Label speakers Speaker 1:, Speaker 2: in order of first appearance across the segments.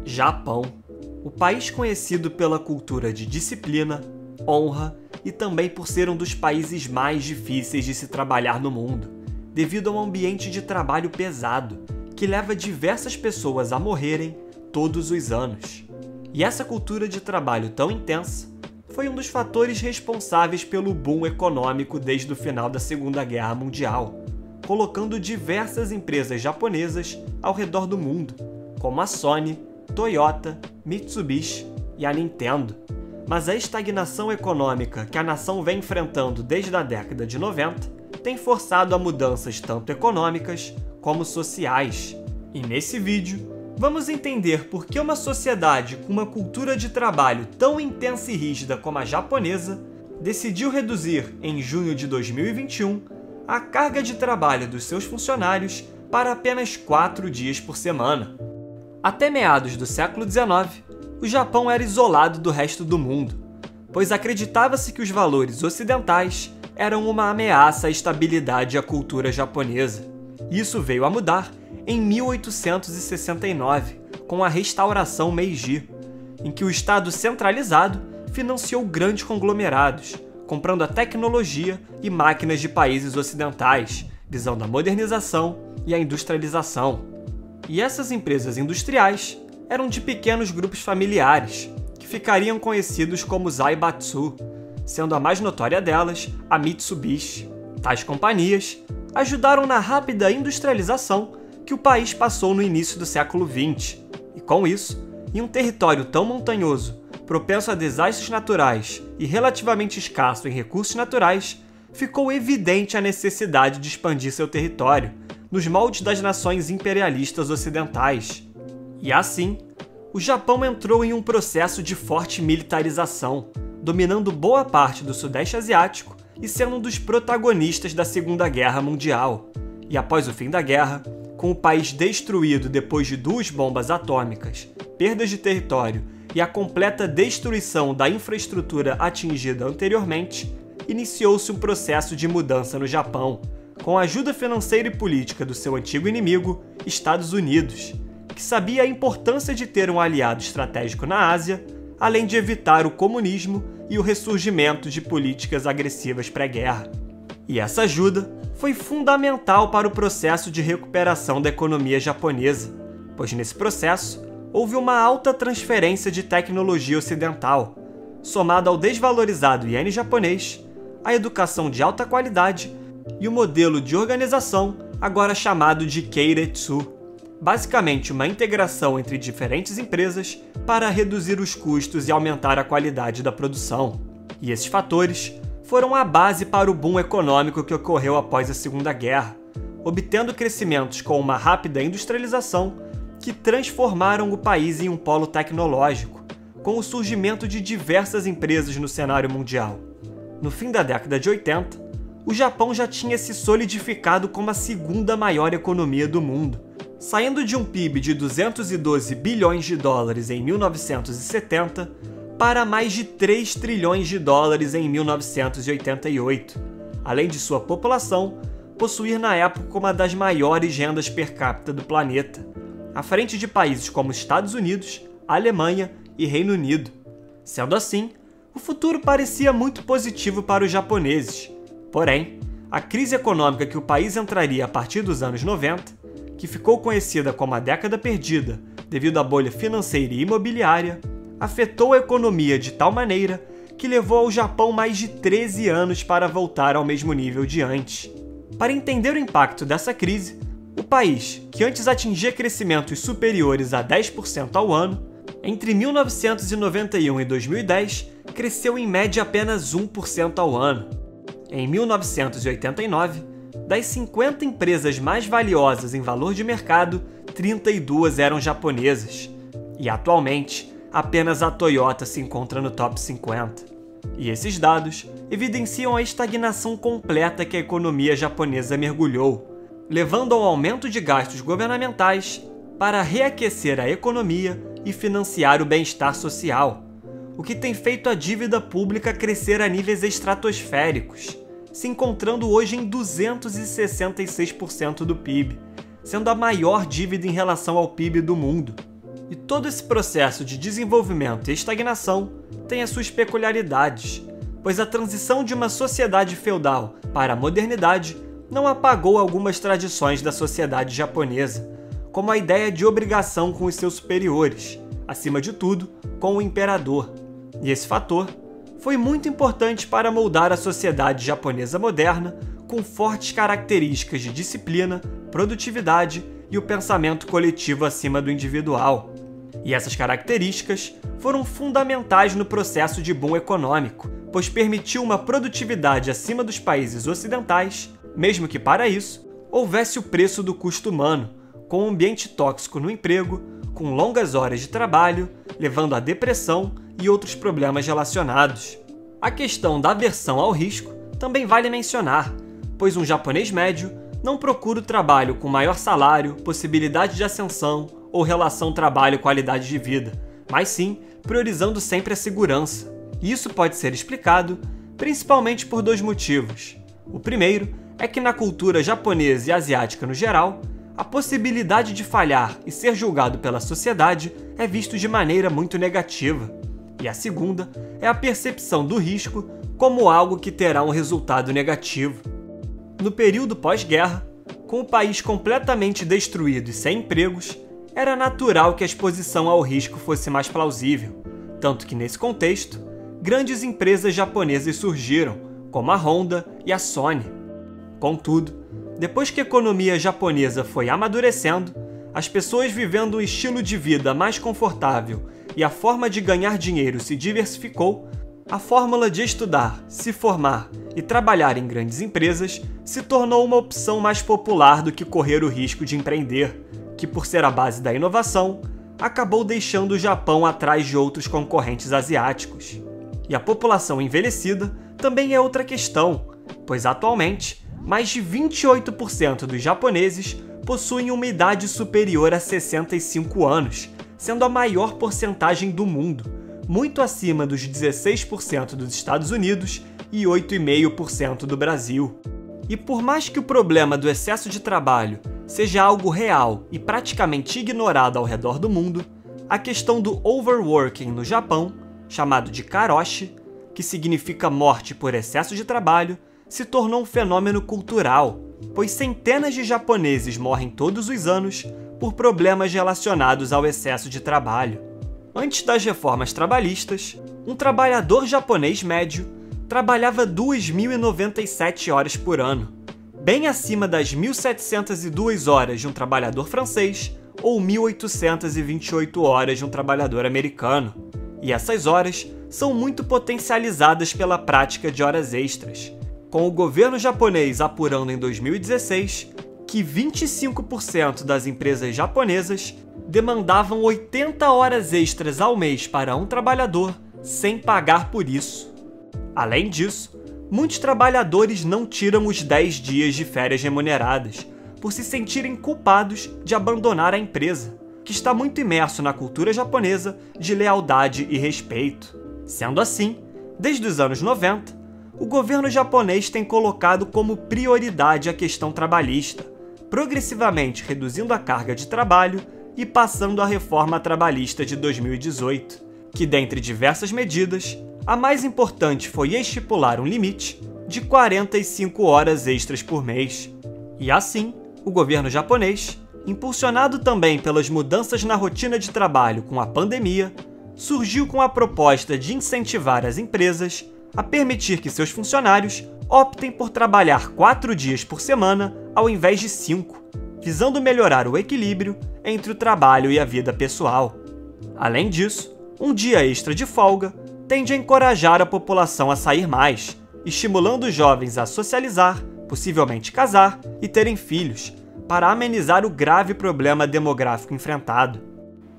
Speaker 1: Japão, o país conhecido pela cultura de disciplina, honra e também por ser um dos países mais difíceis de se trabalhar no mundo, devido a um ambiente de trabalho pesado que leva diversas pessoas a morrerem todos os anos. E essa cultura de trabalho tão intensa foi um dos fatores responsáveis pelo boom econômico desde o final da Segunda Guerra Mundial, colocando diversas empresas japonesas ao redor do mundo, como a Sony, Toyota, Mitsubishi e a Nintendo. Mas a estagnação econômica que a nação vem enfrentando desde a década de 90 tem forçado a mudanças tanto econômicas como sociais. E nesse vídeo, vamos entender por que uma sociedade com uma cultura de trabalho tão intensa e rígida como a japonesa decidiu reduzir, em junho de 2021, a carga de trabalho dos seus funcionários para apenas 4 dias por semana. Até meados do século XIX, o Japão era isolado do resto do mundo, pois acreditava-se que os valores ocidentais eram uma ameaça à estabilidade e à cultura japonesa. Isso veio a mudar em 1869, com a Restauração Meiji, em que o Estado centralizado financiou grandes conglomerados, comprando a tecnologia e máquinas de países ocidentais, visando a modernização e a industrialização. E essas empresas industriais eram de pequenos grupos familiares, que ficariam conhecidos como Zaibatsu, sendo a mais notória delas a Mitsubishi. Tais companhias ajudaram na rápida industrialização que o país passou no início do século XX, e com isso, em um território tão montanhoso, propenso a desastres naturais e relativamente escasso em recursos naturais, ficou evidente a necessidade de expandir seu território, nos moldes das nações imperialistas ocidentais. E assim, o Japão entrou em um processo de forte militarização, dominando boa parte do Sudeste Asiático e sendo um dos protagonistas da Segunda Guerra Mundial. E após o fim da guerra, com o país destruído depois de 2 bombas atômicas, perdas de território e a completa destruição da infraestrutura atingida anteriormente, iniciou-se um processo de mudança no Japão, com a ajuda financeira e política do seu antigo inimigo, Estados Unidos, que sabia a importância de ter um aliado estratégico na Ásia, além de evitar o comunismo e o ressurgimento de políticas agressivas pré-guerra. E essa ajuda foi fundamental para o processo de recuperação da economia japonesa, pois nesse processo houve uma alta transferência de tecnologia ocidental, somada ao desvalorizado iene japonês, a educação de alta qualidade e o modelo de organização agora chamado de Keiretsu, basicamente uma integração entre diferentes empresas para reduzir os custos e aumentar a qualidade da produção. E esses fatores foram a base para o boom econômico que ocorreu após a Segunda Guerra, obtendo crescimentos com uma rápida industrialização que transformaram o país em um polo tecnológico, com o surgimento de diversas empresas no cenário mundial. No fim da década de 80, o Japão já tinha se solidificado como a segunda maior economia do mundo, saindo de um PIB de 212 bilhões de dólares em 1970 para mais de 3 trilhões de dólares em 1988, além de sua população possuir na época uma das maiores rendas per capita do planeta, à frente de países como Estados Unidos, Alemanha e Reino Unido. Sendo assim, o futuro parecia muito positivo para os japoneses. Porém, a crise econômica que o país entraria a partir dos anos 90, que ficou conhecida como a década perdida devido à bolha financeira e imobiliária, afetou a economia de tal maneira que levou ao Japão mais de 13 anos para voltar ao mesmo nível de antes. Para entender o impacto dessa crise, o país, que antes atingia crescimentos superiores a 10% ao ano, entre 1991 e 2010, cresceu em média apenas 1% ao ano. Em 1989, das 50 empresas mais valiosas em valor de mercado, 32 eram japonesas. E atualmente, apenas a Toyota se encontra no top 50. E esses dados evidenciam a estagnação completa que a economia japonesa mergulhou, levando ao aumento de gastos governamentais para reaquecer a economia e financiar o bem-estar social, o que tem feito a dívida pública crescer a níveis estratosféricos, se encontrando hoje em 266% do PIB, sendo a maior dívida em relação ao PIB do mundo. E todo esse processo de desenvolvimento e estagnação tem as suas peculiaridades, pois a transição de uma sociedade feudal para a modernidade não apagou algumas tradições da sociedade japonesa, como a ideia de obrigação com os seus superiores, acima de tudo, com o imperador. E esse fator foi muito importante para moldar a sociedade japonesa moderna com fortes características de disciplina, produtividade e o pensamento coletivo acima do individual. E essas características foram fundamentais no processo de boom econômico, pois permitiu uma produtividade acima dos países ocidentais, mesmo que para isso houvesse o preço do custo humano, com um ambiente tóxico no emprego, com longas horas de trabalho, levando à depressão e outros problemas relacionados. A questão da aversão ao risco também vale mencionar, pois um japonês médio não procura o trabalho com maior salário, possibilidade de ascensão ou relação trabalho-qualidade de vida, mas sim priorizando sempre a segurança. E isso pode ser explicado principalmente por dois motivos. O primeiro é que na cultura japonesa e asiática no geral, a possibilidade de falhar e ser julgado pela sociedade é visto de maneira muito negativa. E a segunda é a percepção do risco como algo que terá um resultado negativo. No período pós-guerra, com o país completamente destruído e sem empregos, era natural que a exposição ao risco fosse mais plausível, tanto que nesse contexto, grandes empresas japonesas surgiram, como a Honda e a Sony. Contudo, depois que a economia japonesa foi amadurecendo, as pessoas vivendo um estilo de vida mais confortável e a forma de ganhar dinheiro se diversificou, a fórmula de estudar, se formar e trabalhar em grandes empresas se tornou uma opção mais popular do que correr o risco de empreender, que por ser a base da inovação, acabou deixando o Japão atrás de outros concorrentes asiáticos. E a população envelhecida também é outra questão, pois atualmente, mais de 28% dos japoneses possuem uma idade superior a 65 anos, sendo a maior porcentagem do mundo, muito acima dos 16% dos Estados Unidos e 8,5% do Brasil. E por mais que o problema do excesso de trabalho seja algo real e praticamente ignorado ao redor do mundo, a questão do overworking no Japão, chamado de karoshi, que significa morte por excesso de trabalho, se tornou um fenômeno cultural, pois centenas de japoneses morrem todos os anos por problemas relacionados ao excesso de trabalho. Antes das reformas trabalhistas, um trabalhador japonês médio trabalhava 2.097 horas por ano, bem acima das 1.702 horas de um trabalhador francês ou 1.828 horas de um trabalhador americano. E essas horas são muito potencializadas pela prática de horas extras, com o governo japonês apurando em 2016 que 25% das empresas japonesas demandavam 80 horas extras ao mês para um trabalhador sem pagar por isso. Além disso, muitos trabalhadores não tiram os 10 dias de férias remuneradas por se sentirem culpados de abandonar a empresa, que está muito imerso na cultura japonesa de lealdade e respeito. Sendo assim, desde os anos 90, o governo japonês tem colocado como prioridade a questão trabalhista, progressivamente reduzindo a carga de trabalho e passando a reforma trabalhista de 2018, que, dentre diversas medidas, a mais importante foi estipular um limite de 45 horas extras por mês. E assim, o governo japonês, impulsionado também pelas mudanças na rotina de trabalho com a pandemia, surgiu com a proposta de incentivar as empresas a permitir que seus funcionários optem por trabalhar 4 dias por semana ao invés de 5, visando melhorar o equilíbrio entre o trabalho e a vida pessoal. Além disso, um dia extra de folga tende a encorajar a população a sair mais, estimulando os jovens a socializar, possivelmente casar e terem filhos, para amenizar o grave problema demográfico enfrentado.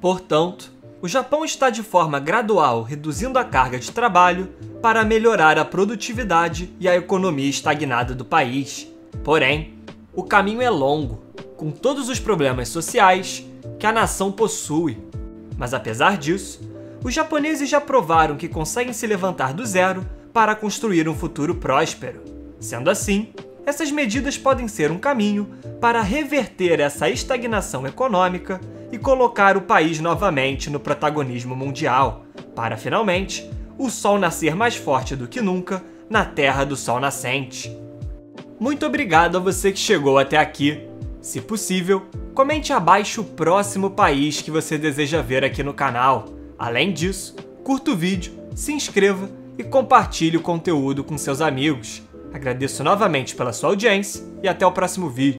Speaker 1: Portanto, o Japão está de forma gradual reduzindo a carga de trabalho para melhorar a produtividade e a economia estagnada do país. Porém, o caminho é longo, com todos os problemas sociais que a nação possui. Mas apesar disso, os japoneses já provaram que conseguem se levantar do zero para construir um futuro próspero. Sendo assim, essas medidas podem ser um caminho para reverter essa estagnação econômica e colocar o país novamente no protagonismo mundial, para finalmente o sol nascer mais forte do que nunca na terra do sol nascente. Muito obrigado a você que chegou até aqui. Se possível, comente abaixo o próximo país que você deseja ver aqui no canal. Além disso, curta o vídeo, se inscreva e compartilhe o conteúdo com seus amigos. Agradeço novamente pela sua audiência e até o próximo vídeo.